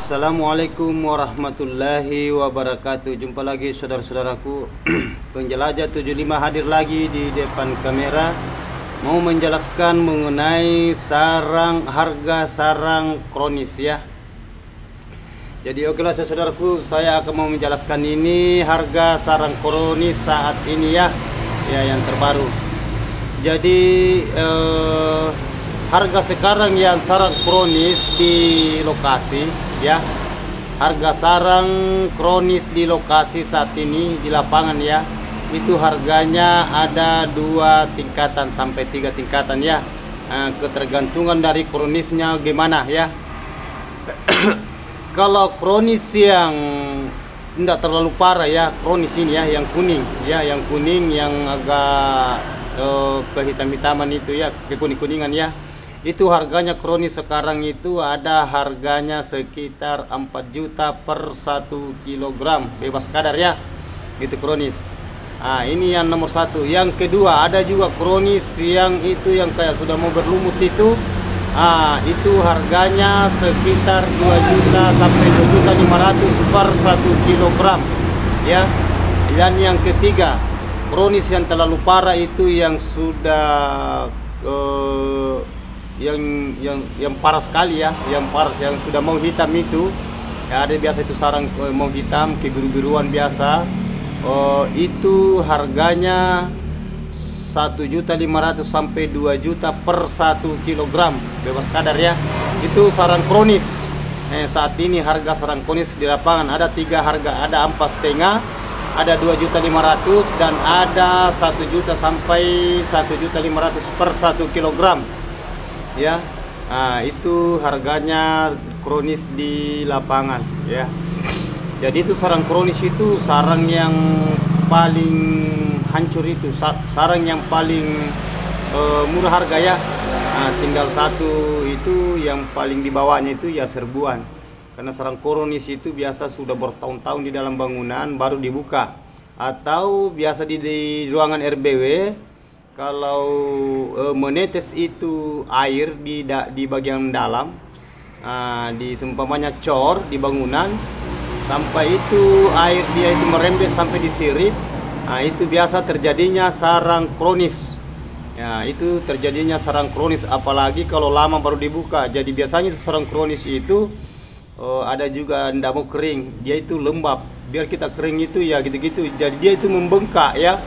Assalamualaikum warahmatullahi wabarakatuh. Jumpa lagi saudara-saudaraku. Penjelajah 75 hadir lagi di depan kamera, mau menjelaskan mengenai harga sarang kronis ya. Jadi okelah saudaraku, saya akan mau menjelaskan ini harga sarang kronis saat ini ya yang terbaru. Jadi harga sekarang yang sarang kronis di lokasi ya, harga sarang kronis di lokasi saat ini di lapangan ya, itu harganya ada 2 tingkatan sampai 3 tingkatan ya, ketergantungan dari kronisnya gimana ya. Kalau kronis yang tidak terlalu parah ya, kronis ini ya, yang kuning ya, yang kuning yang agak kehitam-hitaman itu ya, kekuning-kuningan ya, itu harganya kronis sekarang itu ada harganya sekitar 4 juta per 1 kilogram bebas kadar ya, itu kronis. Nah, ini yang nomor 1. Yang kedua, ada juga kronis yang itu yang kayak sudah mau berlumut itu. Itu harganya sekitar 2 juta sampai 2 juta 500 per 1 kilogram ya. Dan yang ketiga, kronis yang terlalu parah itu yang sudah yang parah sekali ya, yang parah yang sudah mau hitam itu ya, ada biasa itu sarang mau hitam kebiru-biruan biasa, itu harganya 1.500.000 sampai 2 juta per 1 kilogram bebas kadar ya, itu sarang kronis. Saat ini harga sarang kronis di lapangan ada 3 harga, ada 4,5, ada 2.500.000 dan ada 1 juta sampai 1.500.000 per 1 kilogram ya. Itu harganya kronis di lapangan ya. Jadi itu sarang kronis itu sarang yang paling hancur, itu sarang yang paling murah harga ya. Tinggal satu itu yang paling di bawahnya itu ya serbuan, karena sarang kronis itu biasa sudah bertahun-tahun di dalam bangunan baru dibuka, atau biasa di ruangan RBW. Kalau menetes itu air di bagian dalam, di seumpamanya cor di bangunan, sampai itu air dia itu merembes sampai di sirip, itu biasa terjadinya sarang kronis ya, itu terjadinya sarang kronis. Apalagi kalau lama baru dibuka, jadi biasanya itu sarang kronis itu ada juga ndak mau kering, dia itu lembab, biar kita kering itu ya gitu-gitu, jadi dia itu membengkak ya.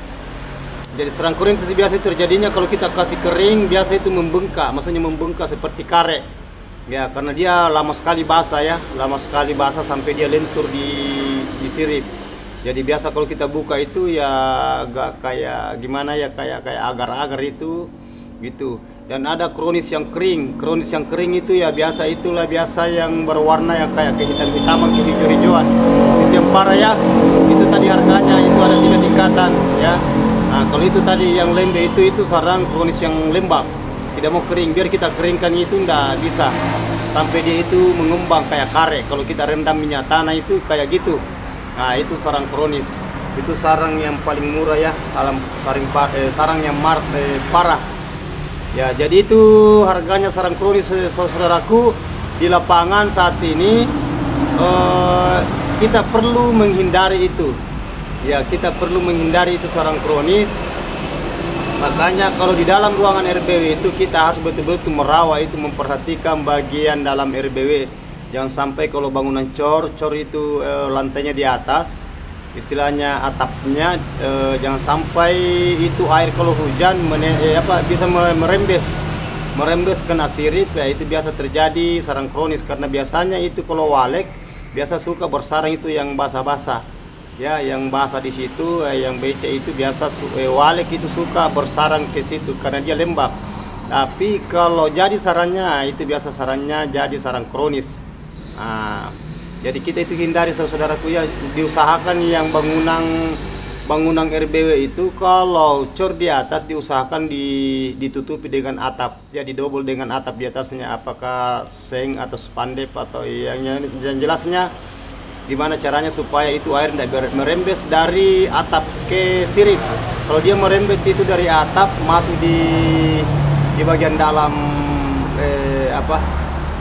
Jadi sarang kronis biasa terjadinya kalau kita kasih kering, biasa itu membengkak, maksudnya membengkak seperti karet ya, karena dia lama sekali basah ya, lama sekali basah sampai dia lentur di sirip. Jadi biasa kalau kita buka itu ya agak kayak gimana ya, kayak agar-agar itu gitu. Dan ada kronis yang kering, kronis yang kering itu ya biasa yang berwarna yang kayak kehitam-hitaman, kehijau-hijauan, itu yang parah ya. Itu tadi harganya itu ada 3 tingkatan ya. Kalau itu tadi yang lembe itu sarang kronis yang lembab, tidak mau kering, biar kita keringkan itu ndak bisa, sampai dia itu mengembang kayak karet. Kalau kita rendam minyak tanah itu kayak gitu. Itu sarang kronis, itu sarang yang paling murah ya, sarang yang parah ya. Jadi itu harganya sarang kronis saudaraku di lapangan saat ini. Kita perlu menghindari itu ya, kita perlu menghindari itu sarang kronis. Makanya kalau di dalam ruangan RBW itu kita harus betul-betul merawat itu, memperhatikan bagian dalam RBW. Jangan sampai kalau bangunan cor itu lantainya di atas, istilahnya atapnya, jangan sampai itu air kalau hujan bisa merembes kena sirip ya, itu biasa terjadi sarang kronis. Karena biasanya itu kalau walek biasa suka bersarang itu yang basah-basah ya, yang basah di situ, yang becek itu biasa walek itu suka bersarang ke situ karena dia lembab. Tapi kalau jadi sarangnya itu biasa sarangnya jadi sarang kronis. Jadi kita itu hindari saudaraku ya, diusahakan yang bangunan RBW itu kalau cor di atas diusahakan ditutupi dengan atap ya, didobel dengan atap di atasnya, apakah seng atau spandek atau yang jelasnya gimana caranya supaya itu air tidak merembes dari atap ke sirip. Kalau dia merembes itu dari atap masuk di bagian dalam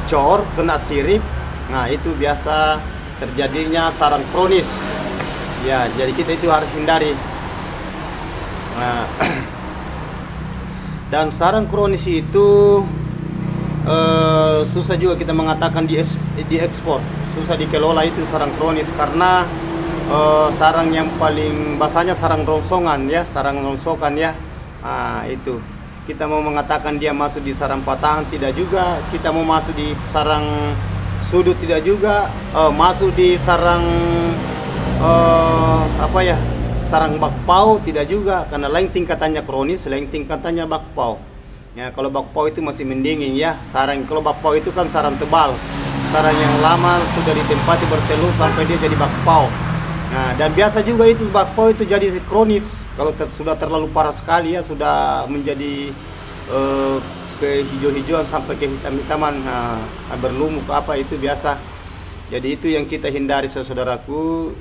cor kena sirip, Nah, itu biasa terjadinya sarang kronis. Ya, jadi kita itu harus hindari. Nah, dan sarang kronis itu susah juga kita mengatakan diekspor, susah dikelola itu sarang kronis karena sarang yang paling bahasanya sarang rongsongan ya, sarang rongsokan ya. Nah, itu kita mau mengatakan dia masuk di sarang patahan tidak juga, kita mau masuk di sarang sudut tidak juga, masuk di sarang apa ya, sarang bakpao tidak juga, karena lain tingkatannya kronis, lain tingkatannya bakpao. Ya, kalau bakpao itu masih mendingin ya, kalau bakpao itu kan sarang tebal, sarang yang lama sudah ditempati bertelur sampai dia jadi bakpao. Nah, dan biasa juga itu bakpao itu jadi kronis kalau sudah terlalu parah sekali ya, sudah menjadi kehijau-hijauan sampai ke hitam-hitaman, berlumut apa, itu biasa. Jadi itu yang kita hindari saudaraku.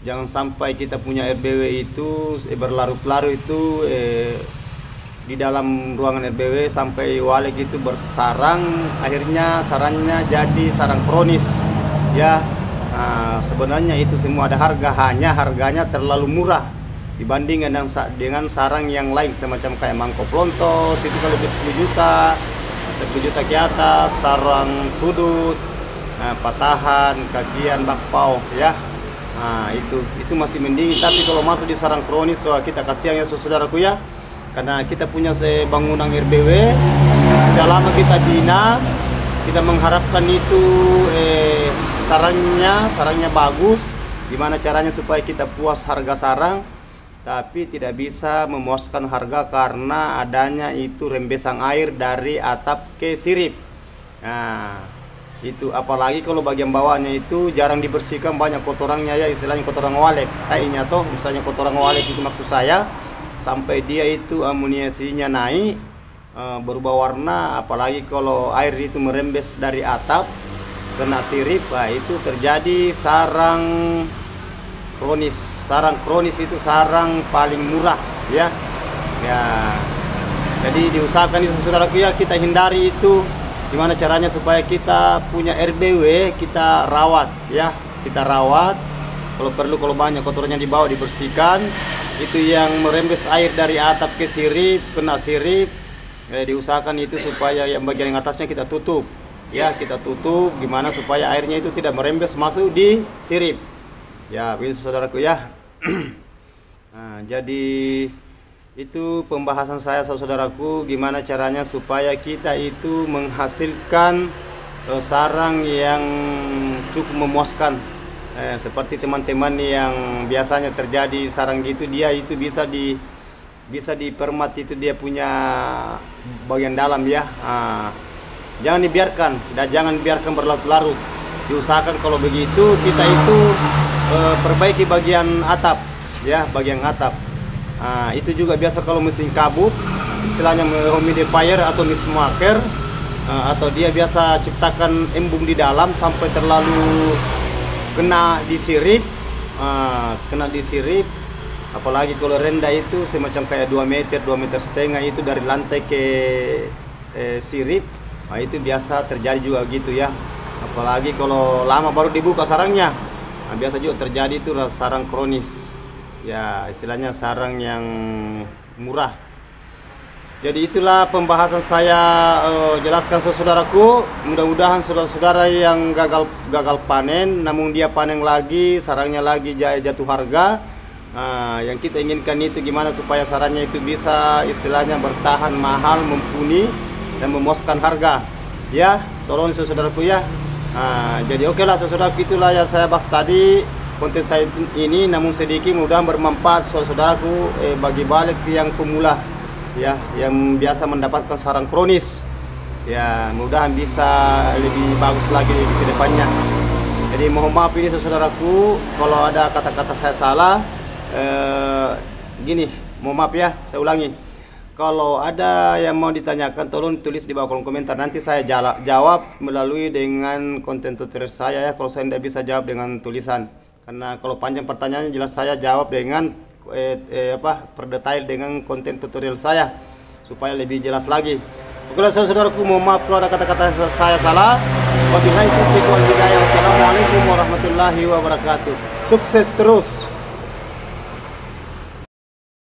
Jangan sampai kita punya RBW itu berlarut-larut itu di dalam ruangan RBW sampai waleg itu bersarang, akhirnya sarangnya jadi sarang kronis ya. Sebenarnya itu semua ada harga, hanya harganya terlalu murah dibandingkan dengan sarang yang lain semacam kayak mangkok lontos, itu kalau lebih 10 juta 10 juta ke atas, sarang sudut, patahan, kakian, bakpao ya. Nah, itu masih mending. Tapi kalau masuk di sarang kronis, wah, kita kasihan ya saudaraku ya, karena kita punya bangunan RBW sudah lama kita bina, kita mengharapkan itu sarangnya bagus. Gimana caranya supaya kita puas harga sarang, tapi tidak bisa memuaskan harga karena adanya itu rembesan air dari atap ke sirip. Nah, itu apalagi kalau bagian bawahnya itu jarang dibersihkan, banyak kotorannya ya, istilahnya kotoran walek kayaknya toh, misalnya kotoran walek itu maksud saya, sampai dia itu amuniasinya naik, berubah warna, apalagi kalau air itu merembes dari atap kena sirip, itu terjadi sarang kronis. Sarang kronis itu sarang paling murah ya. Jadi diusahakan itu saudaraku ya, kita hindari itu. Gimana caranya supaya kita punya RBW, kita rawat ya, kita rawat. Kalau perlu, kalau banyak kotorannya dibawa dibersihkan. Itu yang merembes air dari atap ke sirip, kena sirip, diusahakan itu supaya yang bagian yang atasnya kita tutup ya, kita tutup. Gimana supaya airnya itu tidak merembes masuk di sirip ya, begitu saudaraku ya. Nah, jadi itu pembahasan saya saudaraku, gimana caranya supaya kita itu menghasilkan sarang yang cukup memuaskan, seperti teman-teman yang biasanya terjadi sarang gitu, dia itu bisa dipermat itu, dia punya bagian dalam ya. Jangan dibiarkan, dan jangan biarkan berlarut-larut. Diusahakan kalau begitu kita itu perbaiki bagian atap ya, bagian atap. Itu juga biasa kalau mesin kabut, istilahnya humidifier atau mismaker, atau dia biasa ciptakan embung di dalam sampai terlalu kena di sirip, apalagi kalau rendah itu semacam kayak 2 meter 2,5 meter itu dari lantai ke sirip. Itu biasa terjadi juga gitu ya, apalagi kalau lama baru dibuka sarangnya. Biasa juga terjadi itu sarang kronis ya, istilahnya sarang yang murah. Jadi itulah pembahasan saya jelaskan saudaraku. Mudah-mudahan saudara-saudara yang gagal panen, namun dia panen lagi, sarangnya lagi jatuh harga, yang kita inginkan itu gimana supaya sarangnya itu bisa istilahnya bertahan mahal, mumpuni, dan memuaskan harga ya. Tolong saudaraku ya. Jadi oke lah saudaraku, itulah yang saya bahas tadi. Konten saya ini namun sedikit, mudah bermanfaat saudaraku bagi balik yang pemula ya, yang biasa mendapatkan sarang kronis ya, mudahan bisa lebih bagus lagi ke depannya. Jadi mohon maaf ini saudaraku kalau ada kata-kata saya salah, gini, mohon maaf ya, saya ulangi. Kalau ada yang mau ditanyakan, tolong tulis di bawah kolom komentar, nanti saya jawab melalui dengan konten tutorial saya ya. Kalau saya tidak bisa jawab dengan tulisan, karena kalau panjang pertanyaannya jelas saya jawab dengan per detail dengan konten tutorial saya supaya lebih jelas lagi. Oke saudaraku, mohon maaf kalau ada kata-kata saya salah. Wabillahi taufiq wal hidayah. Wassalamualaikum warahmatullahi wabarakatuh. Sukses terus.